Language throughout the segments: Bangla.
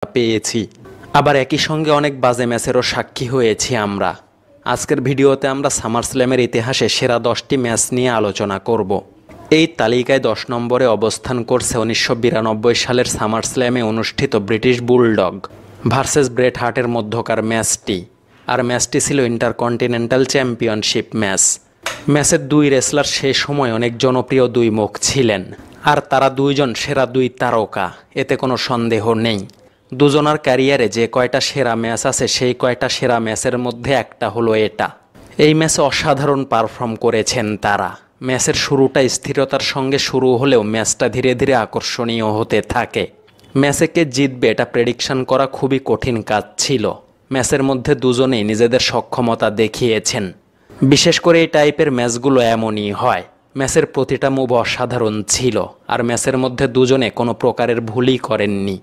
পেয়েছি, আবার একই সঙ্গে অনেক বাজে ম্যাচেরও সাক্ষী হয়েছি আমরা। আজকের ভিডিওতে আমরা সামারস্ল্যামের ইতিহাসে সেরা 10টি ম্যাচ নিয়ে আলোচনা করব। এই তালিকায় 10 নম্বরে অবস্থান করছে 1992 সালের সামারস্ল্যামে অনুষ্ঠিত ব্রিটিশ বুলডগ ভার্সেস ব্রেট হার্টের মধ্যকার ম্যাচটি। আর ম্যাচটি ছিল ইন্টারকন্টিনেন্টাল চ্যাম্পিয়নশিপ ম্যাচ। ম্যাচের দুই রেসলার সেই সময় অনেক জনপ্রিয় দুই মুখ ছিলেন, আর তারা দুইজন সেরা দুই তারকা, এতে কোনো সন্দেহ নেই। দুজনার ক্যারিয়ারে যে কয়টা সেরা ম্যাচ আছে সেই কয়টা সেরা ম্যাচের মধ্যে একটা হলো এটা। এই ম্যাচে অসাধারণ পারফর্ম করেছেন তারা। ম্যাচের শুরুটা স্থিরতার সঙ্গে শুরু হলেও ম্যাচটা ধীরে ধীরে আকর্ষণীয় হতে থাকে। ম্যাচে কে জিতবে এটা প্রেডিকশন করা খুবই কঠিন কাজ ছিল। ম্যাচের মধ্যে দুজনেই নিজেদের সক্ষমতা দেখিয়েছেন। বিশেষ করে এই টাইপের ম্যাচগুলো এমনই হয়। ম্যাচের প্রতিটা মুভ অসাধারণ ছিল, আর ম্যাচের মধ্যে দুজনে কোনো প্রকারের ভুলই করেননি।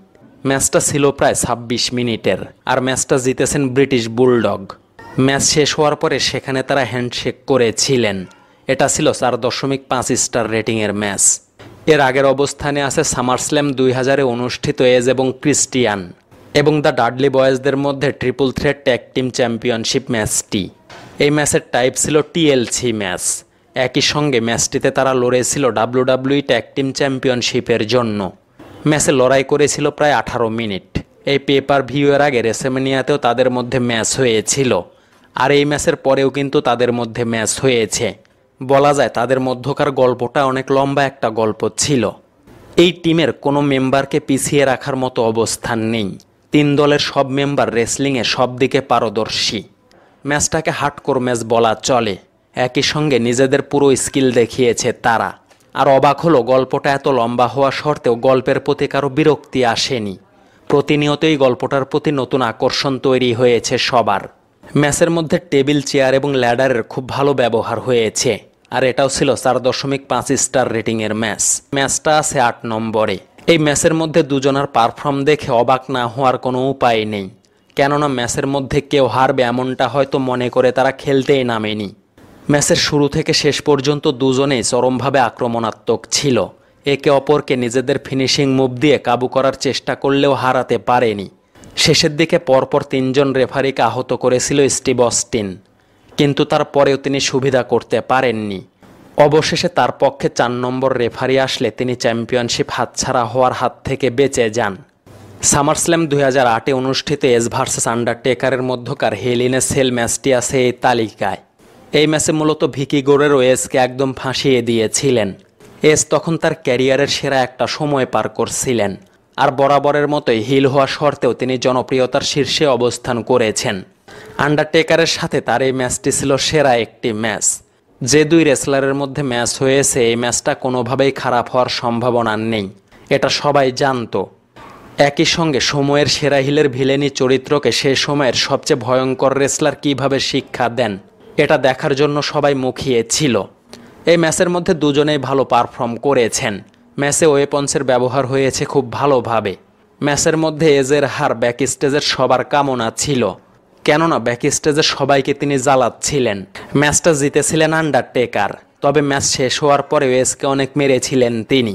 ম্যাচটা ছিল প্রায় 26 মিনিটের, আর ম্যাচটা জিতেছেন ব্রিটিশ বুলডগ। ম্যাচ শেষ হওয়ার পরে সেখানে তারা হ্যান্ডশেক করেছিলেন। এটা ছিল 4.5 স্টার রেটিংয়ের ম্যাচ। এর আগের অবস্থানে আছে সামারস্ল্যাম 2000-এ অনুষ্ঠিত এজ এবং ক্রিস্টিয়ান এবং দ্য ডাডলি বয়েজদের মধ্যে triple threat tag team championship ম্যাচটি। এই ম্যাচের টাইপ ছিল টিএলসি ম্যাচ। একই সঙ্গে ম্যাচটিতে তারা লড়েছিল ডাব্লিউডাব্লিউই ট্যাগ টিম চ্যাম্পিয়নশিপের জন্য। ম্যাচে লড়াই করেছিল প্রায় 18 মিনিট। এই পেপার ভিউয়ের আগে রেসেলম্যানিয়াতেও তাদের মধ্যে ম্যাচ হয়েছিল, আর এই ম্যাচের পরেও কিন্তু তাদের মধ্যে ম্যাচ হয়েছে। বলা যায় তাদের মধ্যকার গল্পটা অনেক লম্বা একটা গল্প ছিল। এই টিমের কোনো মেম্বারকে পিছিয়ে রাখার মতো অবস্থান নেই। 3 দলের সব মেম্বার রেসলিংয়ে সব দিকে পারদর্শী। ম্যাচটাকে হার্ডকোর ম্যাচ বলা চলে। একই সঙ্গে নিজেদের পুরো স্কিল দেখিয়েছে তারা। আর অবাক হলো, গল্পটা এত লম্বা হওয়া সত্ত্বেও গল্পের প্রতি কারো বিরক্তি আসেনি। প্রতিনিয়তই গল্পটার প্রতি নতুন আকর্ষণ তৈরি হয়েছে সবার। ম্যাচের মধ্যে টেবিল, চেয়ার এবং ল্যাডারের খুব ভালো ব্যবহার হয়েছে, আর এটাও ছিল 4.5 স্টার রেটিংয়ের ম্যাচ। ম্যাচটা আছে 8 নম্বরে। এই ম্যাচের মধ্যে দুজনার পারফর্ম দেখে অবাক না হওয়ার কোনো উপায় নেই, কেননা ম্যাচের মধ্যে কেউ হারবে এমনটা হয়তো মনে করে তারা খেলতেই নামেনি। ম্যাচের শুরু থেকে শেষ পর্যন্ত দুজনেই চরমভাবে আক্রমণাত্মক ছিল। একে অপরকে নিজেদের ফিনিশিং মুভ দিয়ে কাবু করার চেষ্টা করলেও হারাতে পারেনি। শেষের দিকে পরপর 3 জন রেফারিকে আহত করেছিল স্টিভ অস্টিন, কিন্তু তারপরেও তিনি সুবিধা করতে পারেননি। অবশেষে তার পক্ষে 4 নম্বর রেফারি আসলে তিনি চ্যাম্পিয়নশিপ হাতছাড়া হওয়ার হাত থেকে বেঁচে যান। সামারস্ল্যাম 2008-এ অনুষ্ঠিত এজ ভার্সেস আন্ডারটেকারের মধ্যকার হেল ইন এ সেল ম্যাচটি আছে এই তালিকায়। এই ম্যাচে মূলত ভিকি গুরেরো এজকে একদম ফাঁসিয়ে দিয়েছিলেন। এজ তখন তার ক্যারিয়ারের সেরা একটা সময় পার করছিলেন, আর বরাবরের মতোই হিল হওয়া সত্ত্বেও তিনি জনপ্রিয়তার শীর্ষে অবস্থান করেছেন। আন্ডারটেকারের সাথে তার এই ম্যাচটি ছিল সেরা একটি ম্যাচ। যে দুই রেসলারের মধ্যে ম্যাচ হয়েছে এই ম্যাচটা কোনোভাবেই খারাপ হওয়ার সম্ভাবনা নেই, এটা সবাই জানতো। একই সঙ্গে সময়ের সেরা হিলের ভিলেনি চরিত্রকে সেই সময়ের সবচেয়ে ভয়ঙ্কর রেসলার কিভাবে শিক্ষা দেন এটা দেখার জন্য সবাই মুখিয়ে ছিল। এই ম্যাচের মধ্যে দুজনেই ভালো পারফর্ম করেছেন। ম্যাচে ওয়েপন্সের ব্যবহার হয়েছে খুব ভালোভাবে। ম্যাচের মধ্যে এজের হার ব্যাক স্টেজের সবার কামনা ছিল, কেননা ব্যাক স্টেজের সবাইকে তিনি জ্বালাচ্ছিলেন। ম্যাচটা জিতেছিলেন আন্ডারটেকার, তবে ম্যাচ শেষ হওয়ার পরে এজকে অনেক মেরেছিলেন তিনি।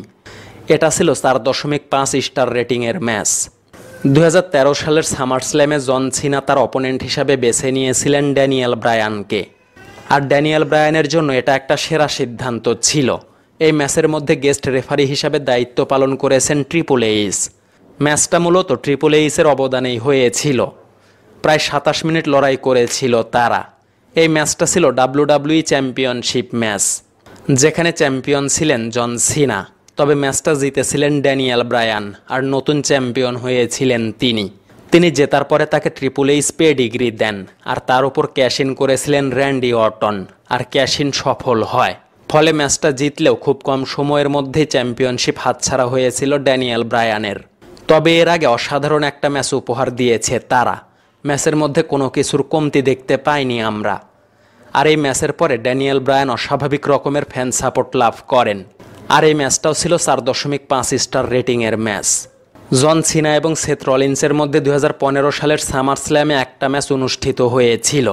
এটা ছিল 4.5 স্টার রেটিংয়ের ম্যাচ। 2013 সালের সামারস্ল্যামে জন সিনা তার অপোনেন্ট হিসাবে বেছে নিয়েছিলেন ড্যানিয়েল ব্রায়ানকে, আর ড্যানিয়েল ব্রায়ানের জন্য এটা একটা সেরা সিদ্ধান্ত ছিল। এই ম্যাচের মধ্যে গেস্ট রেফারি হিসাবে দায়িত্ব পালন করেছেন ট্রিপল এইচ। ম্যাচটা মূলত ট্রিপল এইচের অবদানেই হয়েছিল। প্রায় 27 মিনিট লড়াই করেছিল তারা। এই ম্যাচটা ছিল ডাব্লিউডাব্লিউই চ্যাম্পিয়নশিপ ম্যাচ, যেখানে চ্যাম্পিয়ন ছিলেন জন সিনা, তবে ম্যাচটা জিতেছিলেন ড্যানিয়েল ব্রায়ান, আর নতুন চ্যাম্পিয়ন হয়েছিলেন তিনি জেতার পরে তাকে ট্রিপল এইচ পেডিগ্রি দেন, আর তার উপর ক্যাশ ইন করেছিলেন র্যান্ডি অর্টন, আর ক্যাশ ইন সফল হয়। ফলে ম্যাচটা জিতলেও খুব কম সময়ের মধ্যেই চ্যাম্পিয়নশিপ হাতছাড়া হয়েছিল ড্যানিয়েল ব্রায়ানের। তবে এর আগে অসাধারণ একটা ম্যাচ উপহার দিয়েছে তারা। ম্যাচের মধ্যে কোনো কিছুর কমতি দেখতে পাইনি আমরা। আর এই ম্যাচের পরে ড্যানিয়েল ব্রায়ান অস্বাভাবিক রকমের ফ্যান সাপোর্ট লাভ করেন। আর এই ম্যাচটাও ছিল 4.5 স্টার রেটিংয়ের ম্যাচ। জন সিনা এবং সেথ রলিন্সের মধ্যে 2015 সালের সামারস্ল্যামে একটা ম্যাচ অনুষ্ঠিত হয়েছিল,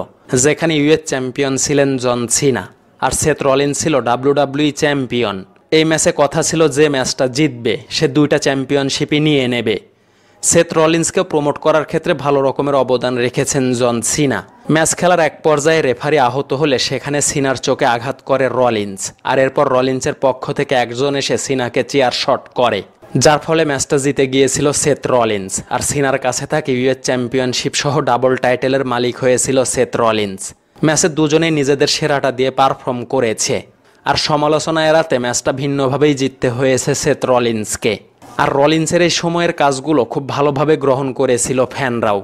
যেখানে ইউএস চ্যাম্পিয়ন ছিলেন জন সিনা, আর সেথ রলিন্স ছিল ডাব্লিউডাব্লিউই চ্যাম্পিয়ন। এই ম্যাচে কথা ছিল যে ম্যাচটা জিতবে সে 2টা চ্যাম্পিয়নশিপই নিয়ে নেবে। সেথ রলিন্সকে প্রমোট করার ক্ষেত্রে ভালো রকমের অবদান রেখেছেন জন সিনা। ম্যাচ খেলার এক পর্যায়ে রেফারি আহত হলে সেখানে সিনার চোখে আঘাত করে রলিন্স, আর এরপর রলিন্সের পক্ষ থেকে একজন এসে সিনাকে চেয়ার শট করে, যার ফলে ম্যাচটা জিতে গিয়েছিল সেথ রলিন্স। আর সিনার কাছে থাকে ইউএস চ্যাম্পিয়নশিপ সহ ডাবল টাইটেলের মালিক হয়েছিল সেথ রলিন্স। ম্যাচে দুজনেই নিজেদের সেরাটা দিয়ে পারফর্ম করেছে, আর সমালোচনা এড়াতে ম্যাচটা ভিন্নভাবেই জিততে হয়েছে সেথ রলিন্সকে। আর রলিন্সের এই সময়ের কাজগুলো খুব ভালোভাবে গ্রহণ করেছিল ফ্যানরাও।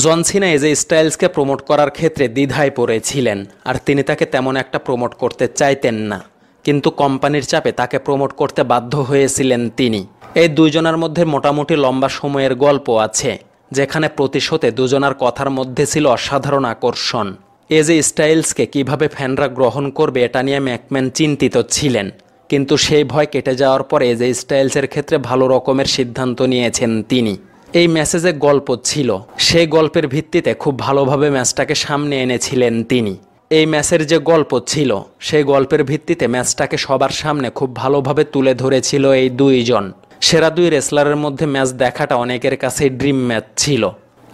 জন সিনা এজে স্টাইলসকে প্রমোট করার ক্ষেত্রে দ্বিধায় পড়েছিলেন, আর তিনি তাকে তেমন একটা প্রমোট করতে চাইতেন না, কিন্তু কোম্পানির চাপে তাকে প্রমোট করতে বাধ্য হয়েছিলেন তিনি। এই দুইজনের মধ্যে মোটামুটি লম্বা সময়ের গল্প আছে, যেখানে প্রতিশোধে দুজনার কথার মধ্যে ছিল অসাধারণ আকর্ষণ। এজে স্টাইলসকে কিভাবে ফ্যানরা গ্রহণ করবে এটা নিয়ে ম্যাকম্যান চিন্তিত ছিলেন, কিন্তু সেই ভয় কেটে যাওয়ার পরে এজে স্টাইলসের ক্ষেত্রে ভালো রকমের সিদ্ধান্ত নিয়েছেন তিনি। এই ম্যাচে যে গল্প ছিল সেই গল্পের ভিত্তিতে খুব ভালোভাবে ম্যাচটাকে সামনে এনেছিলেন তিনি। এই ম্যাচের যে গল্প ছিল সেই গল্পের ভিত্তিতে ম্যাচটাকে সবার সামনে খুব ভালোভাবে তুলে ধরেছিল এই দুইজন। সেরা দুই রেসলারের মধ্যে ম্যাচ দেখাটা অনেকের কাছে ড্রিম ম্যাচ ছিল,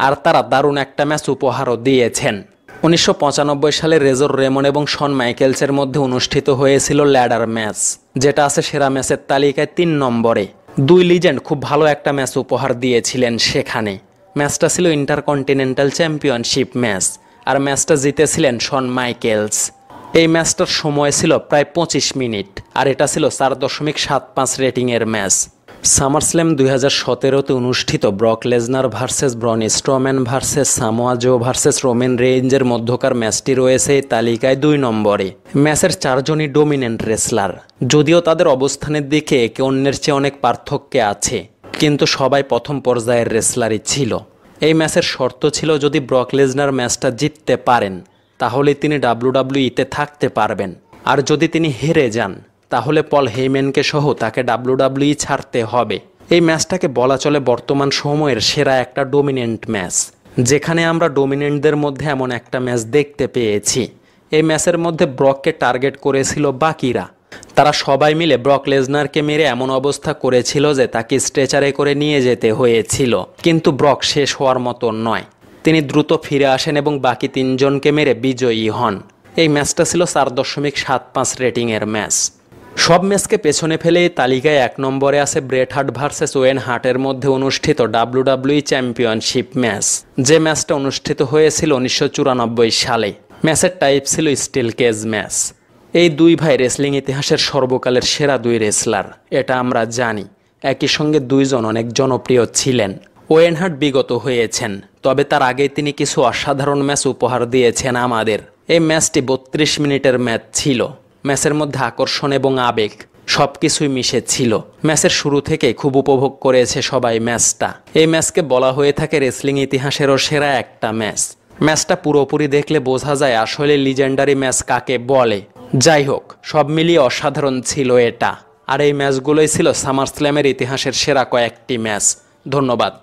আর তারা দারুণ একটা ম্যাচ উপহারও দিয়েছেন। 1995 সালে রেজর রেমন এবং শন মাইকেলসের মধ্যে অনুষ্ঠিত হয়েছিল ল্যাডার ম্যাচ, যেটা আছে সেরা ম্যাচের তালিকায় 3 নম্বরে। দুই লিজেন্ড খুব ভালো একটা ম্যাচ উপহার দিয়েছিলেন সেখানে। ম্যাচটা ছিল ইন্টারকন্টিনেন্টাল চ্যাম্পিয়নশিপ ম্যাচ, আর ম্যাচটা জিতেছিলেন শন মাইকেলস। এই ম্যাচটার সময় ছিল প্রায় 25 মিনিট, আর এটা ছিল 4.75 রেটিংয়ের ম্যাচ। সামারস্ল্যাম 2017-তে অনুষ্ঠিত Brock Lesnar versus Braun Strowman versus Samoa Joe versus Roman রেইঞ্জের মধ্যকার ম্যাচটি রয়েছে এই তালিকায় 2 নম্বরে। ম্যাচের 4 জনই ডমিনেন্ট রেসলার, যদিও তাদের অবস্থানের দিকে একে অন্যের চেয়ে অনেক পার্থক্য আছে, কিন্তু সবাই প্রথম পর্যায়ের রেসলারই ছিল। এই ম্যাচের শর্ত ছিল যদি ব্রক লেজনার ম্যাচটা জিততে পারেন তাহলে তিনি ডাব্লিউডাব্লিউইতে থাকতে পারবেন, আর যদি তিনি হেরে যান তাহলে পল হেইম্যানকে সহ তাকে ডাব্লিউডাব্লিউই ছাড়তে হবে। এই ম্যাচটাকে বলা চলে বর্তমান সময়ের সেরা একটা ডমিনেন্ট ম্যাচ, যেখানে আমরা ডমিনেন্টদের মধ্যে এমন একটা ম্যাচ দেখতে পেয়েছি। এই ম্যাচের মধ্যে ব্রককে টার্গেট করেছিল বাকিরা, তারা সবাই মিলে ব্রক লেজনারকে মেরে এমন অবস্থা করেছিল যে তাকে স্ট্রেচারে করে নিয়ে যেতে হয়েছিল, কিন্তু ব্রক শেষ হওয়ার মতো নয়। তিনি দ্রুত ফিরে আসেন এবং বাকি 3 জনকে মেরে বিজয়ী হন। এই ম্যাচটা ছিল 4.75 রেটিংয়ের ম্যাচ। সব ম্যাচকে পেছনে ফেলে এই তালিকায় 1 নম্বরে আছে ব্রেট হার্ট ভার্সেস ওয়েন হার্টের মধ্যে অনুষ্ঠিত ডাব্লিউডাব্লিউই চ্যাম্পিয়নশিপ ম্যাচ, যে ম্যাচটা অনুষ্ঠিত হয়েছিল 1994 সালে। ম্যাচের টাইপ ছিল স্টিল কেজ ম্যাচ। এই দুই ভাই রেসলিং ইতিহাসের সর্বকালের সেরা 2 রেসলার, এটা আমরা জানি। একই সঙ্গে 2 জন অনেক জনপ্রিয় ছিলেন। ওয়েন হার্ট বিগত হয়েছেন, তবে তার আগে তিনি কিছু অসাধারণ ম্যাচ উপহার দিয়েছেন আমাদের। এই ম্যাচটি 32 মিনিটের ম্যাচ ছিল। ম্যাচের মধ্যে আকর্ষণ এবং আবেগ সবকিছুই মিশে ছিল। ম্যাচের শুরু থেকে খুব উপভোগ করেছে সবাই ম্যাচটা। এই ম্যাচকে বলা হয়ে থাকে রেসলিং ইতিহাসেরও সেরা একটা ম্যাচ। ম্যাচটা পুরোপুরি দেখলে বোঝা যায় আসলে লিজেন্ডারি ম্যাচ কাকে বলে। যাই হোক, সব মিলিয়ে অসাধারণ ছিল এটা, আর এই ম্যাচগুলোই ছিল সামারস্ল্যামের ইতিহাসের সেরা কয়েকটি ম্যাচ। ধন্যবাদ।